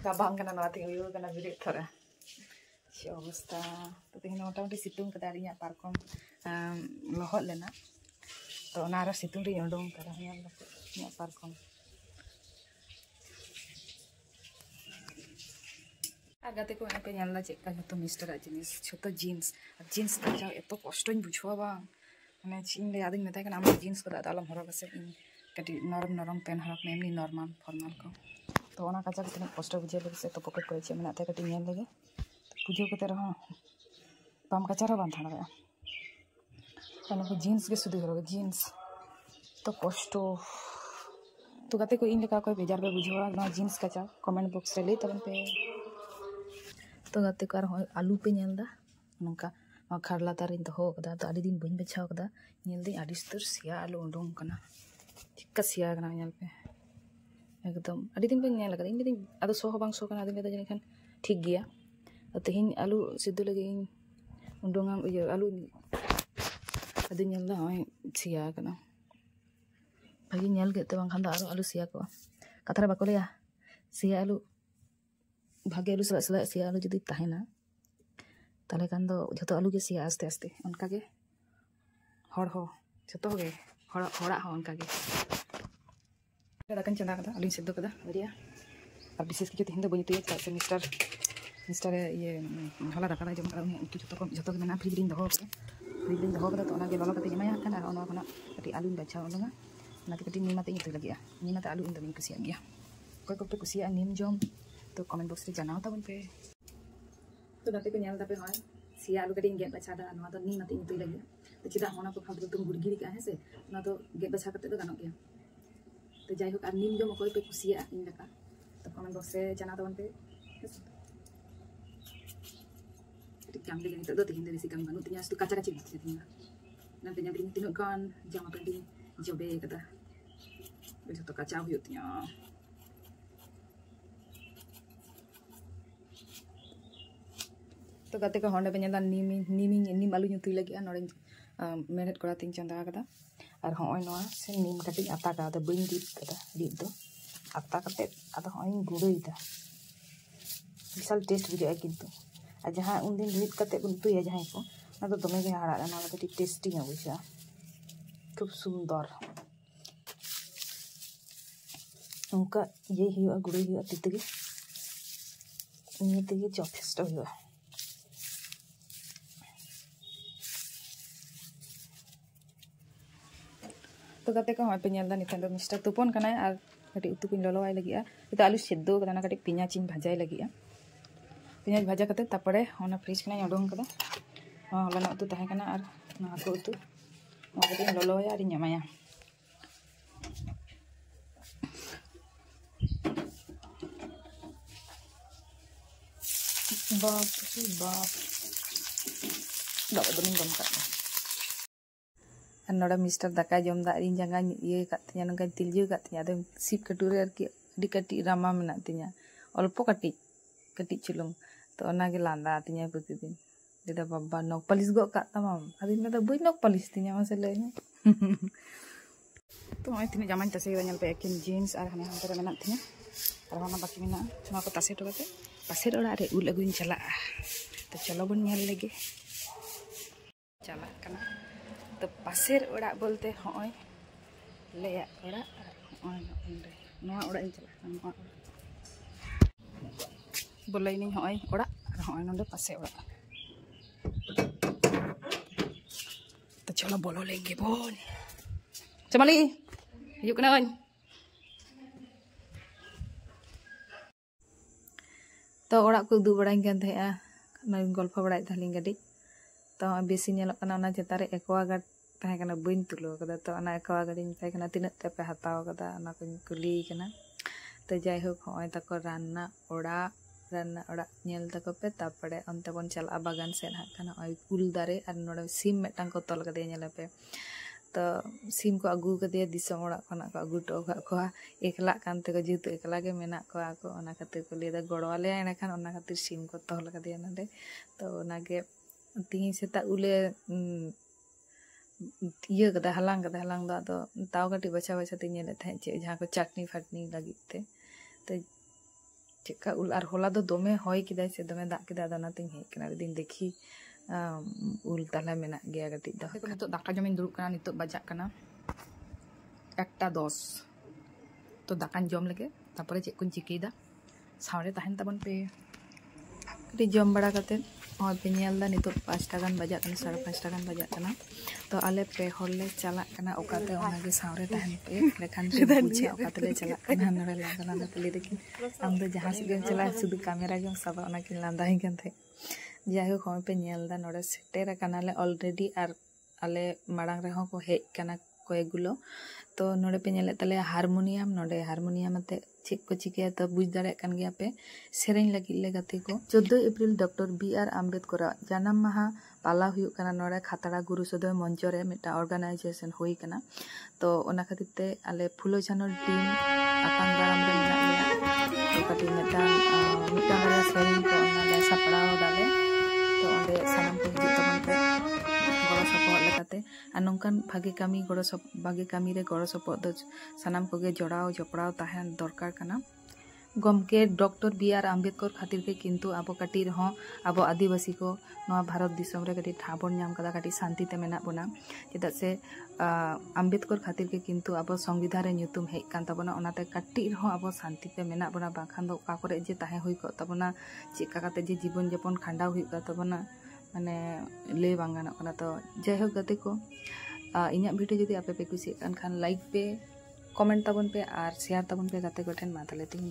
Gabang kana nawa tinggal kana bidik thora. Si অবস্থা তো তেহিন মোটামুটি সিতুং kada rinya parkom lohot lena. To ona aro situng ri odong kada rinya parkom. Agate ko epe nyalla chekka joto mister jinis choto jeans ka jao eto kostoñ bujhoa bang mane chin le ading metai kana am jeans ko da alam horok ase in kati norom pen horok me emni normal formal ko to ona ka jao tine kosto bujhe lege se to pocket ko che mena te kati nyel lege pujo kate raho pam kachara ban thana ga kana ko jeans ge sudi horok jeans to kosto तो गते को इन लेका कोई बेजार पे बुझवा ना jeans का चा कमेंट बॉक्स रे ले तबन पे तो गते को आलू पे नेलदा नंका खारला तारिन तो हो कदा तो आदि दिन बइन बेछाव कदा नेल दे आदि स्तर सिया आलू उडों कना चिक्का सिया कना नेल पे एकदम आदि दिन पे नेल कदा इन दिन आदो सो हो बांग सो कना आदि दिन जने खान ठीक गया तो तेहिन आलू सिद्धू लगे उडों आलू आदि नेलदा होय सिया कना भागी नेल के बang khan da alu sia ko kathara bako leya sia alu bhage alu sala sia alu jodi tahena tale kan do joto alu ge sia aste aste onka ge hor ho joto ge hora ho onka ge dakan chana kada alu siddo kada bariya ar bises ki tehin do bani tuye se mister ye hola dakara jom kada uni joto ge mena fridring do ho kada to ona ge lolo kate jemaya kan ar ona kana kati alu bacha onga nanti kati nim mate itu lagi ya nim mate alu indomie kusian ya koy ko kusian nim jom to comment box re janao tabon pe to date ko nyal dape hoy sia alu kati get bacha da anwa to nim mate itu lagi to chida ona ko phadu tum gurgi ka hai se na to get bacha kate to ganok ya to jai hok ar nim jom koy pe kusian in laka to comment box re janao tabon pe kati kam de to tehin de si kam banu tinya stu kaca kaca gitu tinya nanti nya bring tinuk kan jam apa di jobe kata begitu to kacau yutnya तो गते को होंडे पे nyala nim alu nyutui lagi an orange minute kora ting chanda kada ar hoy noa se nim kati ata ka da bain dit kada dit do ata kate ada hoy gurui da bisal taste bujha kintu a jaha undin dit kate buntu ya jaha ko na to dome ge hara na la kati tasty na buja खूब सुंदर उनका ये हुआ गुड़ी हुआ तितगी ये जथेष्ट हुआ तो गते को हमें पे नेलदा निथान दो मिस्टर तुपन कनाय आर कटी उतु कुन ललोवाय लगिया तो आलू सेद्धो कना कटी पियाज चिन भाजाय लगिया पियाज भाजा कते तापरे ओना फ्रिज कना ओडों कदा हलाना उतु ताहे कना आर ना को उतु कटी ललोवाय आर ñamaya बाप रे बाप दादा बनिन बम का नोड़ा मिस्टर दाका जम दा इन जंगा ये कातिया नंगा तिलजु कातिया दे सिप कटुरे आर की अडी कटी रामा मेना तिया अल्प कटी कटी चुलुंग तो ओना गे लांदा तिया प्रतिदिन देदा बाबा नक पालिश गो का तमाम अदिन में बई नक पालिश तिया मसे ले तो मैं तिने जामाइन तसे गे ñal पे एकिन जीन्स आर हने हंतरे मेना तिया आर होना बाकी मेना नो को तसे टोते पासेर ओड़ा रे उल अगुइन चला तो चलो बन ñal लेगे चला कना तो पासेर ओड़ा बोलते होय लेया ओड़ा होय ओंडे नोआ ओड़ा इन चला नोआ बोलै नि होय ओड़ा आर होय नोंडे पासे ओड़ा तो चलो बोलो लेंगे बोल चमली हिजुग कना ओñ तो ओड़ा को दु बड़ाइन कान थेआ नय गल्प बड़ाय थालिन गडी तो बेसी नेलक कना ना चेतारे एक्वागार्ड ताहे कना बइन तुलो कदा तो ना एक्वागार्ड इन ताहे कना तिनक ते पे हताव कदा ना को कुली कना तो जाय हो होय तको रान्ना ओड़ा नेल तको पे तापड़े अंते बन चला बागान से ना कना ओय कुल दारे आर नोडे सिम मेटांग को तल कदे नेले पे तो सिम को आगू कदे दिसम ओड़ा खना को आगू टो को एकला कानते को जेतु एकला गे मेना को आको ओना खातिर को लेदा गड़वाले एने खान ओना खातिर सिम को तल कदे नडे तो ओना गे तिही सेता उले इया कदा हलांग दो आदो ताव कटी बचा बचा ते नेले थे चे जहां को चटनी फटनी लगी थे तो चेका उल और होला दो दोमे होय किदाय से दोमे दाग किदा दाना तिन हे कना दिन देखी उल ताला मेना गया कटी दा नितो दाका जमिन दुरुब कना नितो बजाक कना 1:10 तो दाकान जम लगे तारपरे चेक कुन चिकेदा सावरे ताहन ताबन पे कटी जम बड़ा कते और पे नेलदा नितो 5 गान बजाक कना 5:30 गान बजाक कना तो आले पे होले चलाक कना ओकाते ओनागे सावरे ताहन पे लेखान से पूछे ओकाते ले चलाक कना नरे लांदा तले देखि हम तो जहां से गेम चला सुदु कैमरा गेम सब ओना किन लांदा ही गन थे जाय हो पे नेलदा नोडे सेटेर कना ले ऑलरेडी और आले माडांग रे हो को हे कना कयगुलो तो नोडे पे नेले तले हारमोनियम नोडे हारमोनियम ते चेक को चिके तो बुझ दाड़े कान गया पे सेरेन लगी ले गाते को 14 अप्रैल डॉक्टर B.R. आम्बेडकर जन्म माहा पाला हुई कना नोडे खातड़ा गुरु सदय मंच रे मिटा ऑर्गेनाइजेशन हुई कना तो ओना खातिर ते आले फुलो झानो टीम आतांग दाराम रे मेना गया तो कटी मिटा रे सेरेन को ओना ले सपड़ाव दाले तो ओंडे सानाम को हिजु तबन पे गड़ो सपोहट लेकाते आ नोंकान भागे कामी गड़ो सब भागे कामी रे गड़ो सपोहट दो सानाम कोगे जोड़ाव जपड़ाव ताहेन दरकार कना गमके डॉक्टर B.R. आम्बेडकर खातिर के किंतु अब कटी रहो अब आदिवासी को नवा भारत दिसम रे कटी ठाबन नाम कदा कटी शांति ते मेना बना चेदा से आम्बेडकर खातिर के किंतु अब संविधान रे ᱧᱩᱛᱩᱢ हेज कान तबना ओनाते कटी रहो अब शांति ते मेना बना बाखान दो का करे जे ताहे हुई को तबना चेका काते जे जीवन यापन खांडाव हुई का तबना माने ले बांगाना कना तो जय हो गते को इन्या वीडियो जदि आपे पे कुसी खान लाइक पे कमेंट तबन पे और शेयर तबन पे गते को ठेन मा तले तिन